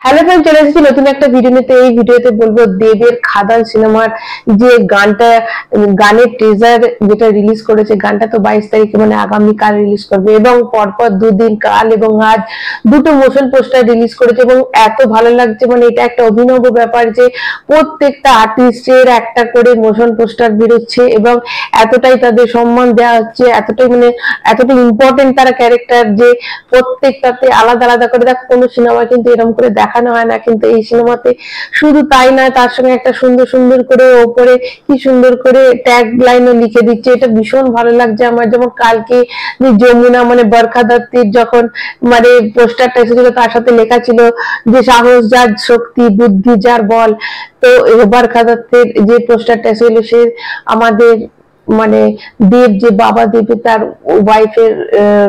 Hello friend, চলে এসেছি নতুন একটা ভিডিও নিতে। এই ভিডিওতে বলবো দেবের খাদান সিনেমার যে গানের টিজার যেটা রিলিজ করেছে। গানটা তো 22 তারিখে মানে আগামীকাল রিলিজ করবে এবং পরপর দুদিন কাল এবং আজ দুটো মোশন পোস্টার রিলিজ করেছে এবং এত ভালো লাগছে। মানে এটা একটা অভিনব ব্যাপার যে প্রত্যেকটা আর্টিস্টের একটা করে মোশন পোস্টার বেরোচ্ছে এবং এতটাই তাদের সম্মান দেওয়া হচ্ছে, এতটাই ইম্পর্টেন্ট তারা ক্যারেক্টার যে প্রত্যেকটাতে আলাদা আলাদা করে। দেখ, কোনো সিনেমা কিন্তু এরকম করে দেখানো হয় না, কিন্তু এই সিনেমাতে শুধু তাই নয়, তার সঙ্গে একটা সুন্দর সুন্দর করে ওপরে কি সুন্দর করে ট্যাগ লাইনও লিখে দিচ্ছে। এটা ভীষণ ভালো লাগছে আমার। যেমন কালকে যে যমুনা মানে বরখা দত্তের যখন মানে পোস্টারটা এসেছিল, তার সাথে লেখা ছিল যে সাহস যার শক্তি, বুদ্ধি যার বল। তো বরখা দত্তের যে পোস্টারটা এসেছিল, সে আমাদের মানে দেব, যে বাবা দেবের তার ওয়াইফের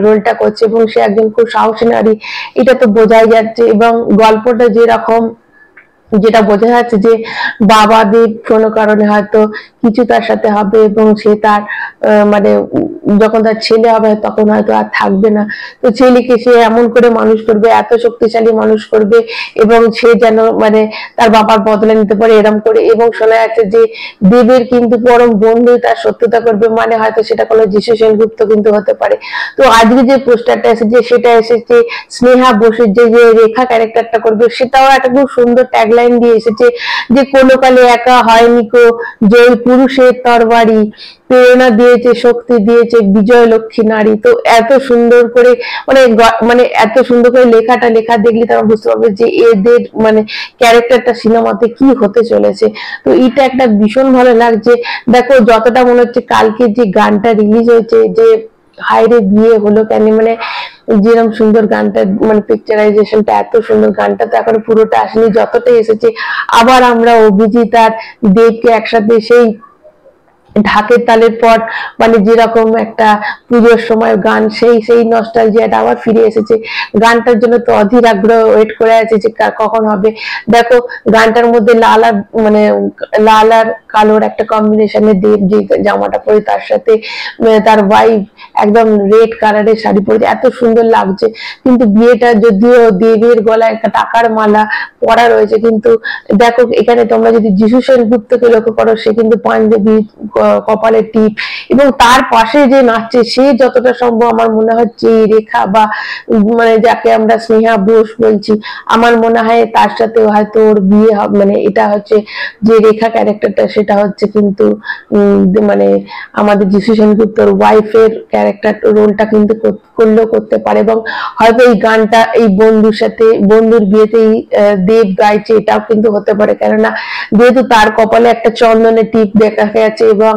রোলটা করছে এবং সে একজন খুব সাহসী নারী, এটা তো বোঝাই যাচ্ছে। এবং গল্পটা যেরকম, যেটা বোঝা যাচ্ছে যে বাবা দেব কোনো কারণে হয়তো কিছু তার সাথে হবে এবং সে তার মানে যখন তার ছেলে হবে তখন হয়তো আর থাকবে না। তো ছেলেকে সে এমন করে মানুষ করবে, এত শক্তিশালী মানুষ করবে এবং সে যেন মানে তার বাবার বদলা নিতে পারে এরম করে। এবং শোনা যাচ্ছে যে দেবের কিন্তু পরম বন্ধু তার সত্যতা করবে, মানে হয়তো সেটা কোনো যিশু সেনগুপ্ত কিন্তু হতে পারে। তো আজকে যে পোস্টারটা এসেছে সেটা এসেছে স্নেহা বসুর যে রেখা ক্যারেক্টারটা করবে, সেটাও একটা খুব সুন্দর ট্যাগলাইন দিয়ে এসেছে যে কোনো কালে একা হয়নি কো জয় পুরুষের তরবারি, প্রেরণা দিয়েছে, শক্তি দিয়েছে বিজয় লক্ষ্মী নারী। তো এত সুন্দর করে মানে এত সুন্দর করে লেখা দেখলে তারা বুঝতে পারবে যে এদের মানে ক্যারেক্টারটা সিনেমাতে কি হতে চলেছে। তো এটা একটা ভীষণ ভালো লাগছে। দেখো, যতটা মনে হচ্ছে কালকে যে গানটা রিলিজ হয়েছে যে হায়রে বিয়ে হলো কেন, মানে যেরকম সুন্দর গানটা, মানে পিকচারাইজেশনটা এত সুন্দর, গানটা তো এখন পুরোটা আসেনি, যতটাই এসেছে। আবার আমরা অভিজিৎ আর দেবকে একসাথে সেই ঢাকের তালের পর মানে যেরকম একটা পুজোর সময় গান, সেই নস্টালজিয়াটা আবার ফিরে এসেছে। গানটার জন্য তো অধীর আগ্রহ ওয়েট করে আছে যে কখন হবে। দেখো, গানটার মধ্যে লাল আর কালোর একটা কম্বিনেশনে দেব যে জামাটা পরে, তার সাথে তার ওয়াইফ একদম রেড কালারের শাড়ি পরেছে, এত সুন্দর লাগছে। কিন্তু বিয়েটা যদিও দেবের গলায় একটা টাকার মালা পরা রয়েছে, কিন্তু দেখো এখানে তোমরা যদি যিশু সেনগুপ্তকে লক্ষ্য করো, সে কিন্তু পাঞ্জাবি, কপালে টিপ এবং তার পাশে যে নাচছে সে যতটা সম্ভব আমার মনে হচ্ছে রেখা বা মানে যাকে আমরা স্নেহা বোস বলছি, আমার মনে হয় তার সাথে হয়তো ওর বিয়ে হবে। মানে এটা হচ্ছে যে রেখা ক্যারেক্টারটা, সেটা হচ্ছে কিন্তু মানে আমাদের যিশু সেনগুপ্তর ওয়াইফের ক্যারেক্টার রোলটা কিন্তু করলেও করতে পারে। এবং হয়তো এই গানটা এই বন্ধুর সাথে, বন্ধুর বিয়েতেই দেব গাইছে, এটাও কিন্তু হতে পারে। কেননা যেহেতু তার কপালে একটা চন্দনের টিপ দেখা গেছে এবং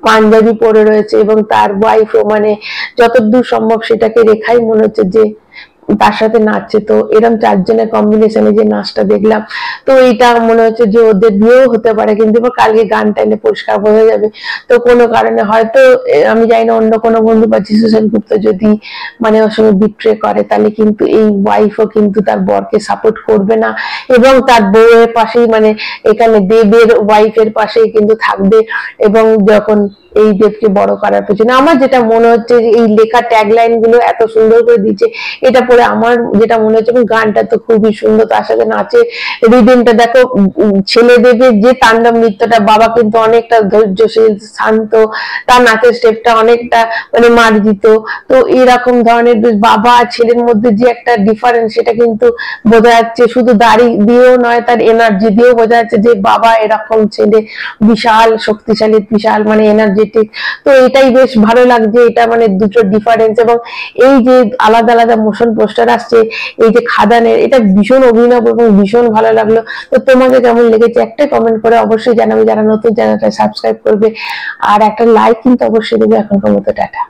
পাঞ্জাবি পরে রয়েছে এবং তার ওয়াইফও মানে যতদূর সম্ভব সেটাকে রেখাই মনে হচ্ছে যে তার সাথে নাচছে। তো এরকম চারজনের কম্বিনেশনে যে নাচটা দেখলাম, তো এটা মনে হচ্ছে যে ওদের বিয়েও হতে পারে। কিন্তু কালকে গানটা এলে পরিষ্কার বোঝা যাবে। তো কোনো কারণে হয়তো আমি জানি না, অন্য কোনো বন্ধু বা যিশু সেনগুপ্ত যদি মানে ওর সঙ্গে বিট্রে করে, তাহলে কিন্তু এই ওয়াইফও কিন্তু তার বরকে সাপোর্ট করবে না এবং তার বউয়ের পাশেই, মানে এখানে দেবের ওয়াইফের পাশেই কিন্তু থাকবে। এবং যখন এই দেবকে বড় করার পেছনে আমার যেটা মনে হচ্ছে যে এই লেখা ট্যাগলাইন গুলো এত সুন্দর করে দিচ্ছে, এটা পরে আমার যেটা মনে হচ্ছে, এবং গানটা তো খুবই সুন্দর, তার সাথে নাচে রিদিমটা দেখো, ছেলে দেবের যে তাণ্ডব নৃত্যটা, বাবা কিন্তু অনেকটা ধৈর্যশীল শান্ত, তার নাচের স্টেপটা অনেকটা মানে মার্জিত। তো এরকম ধরনের বাবা আর ছেলের মধ্যে যে একটা ডিফারেন্স, সেটা কিন্তু বোঝা যাচ্ছে। শুধু দাড়ি দিয়েও নয়, তার এনার্জি দিয়েও বোঝা যাচ্ছে যে বাবা এরকম, ছেলে বিশাল শক্তিশালী, বিশাল মানে এনার্জেটিক। তো এটাই বেশ ভালো লাগছে, এটা মানে দুটো ডিফারেন্স। এবং এই যে আলাদা আলাদা মোশন পোস্টার আসছে এই যে খাদানের, এটা ভীষণ অভিনব এবং ভীষণ ভালো লাগলো। তো তোমাকে কেমন লেগেছে একটা কমেন্ট করে অবশ্যই জানাবে। যারা নতুন চ্যানেলটা সাবস্ক্রাইব করবে আর একটা লাইক কিন্তু অবশ্যই দেবে। এখনকার মতো টাটা।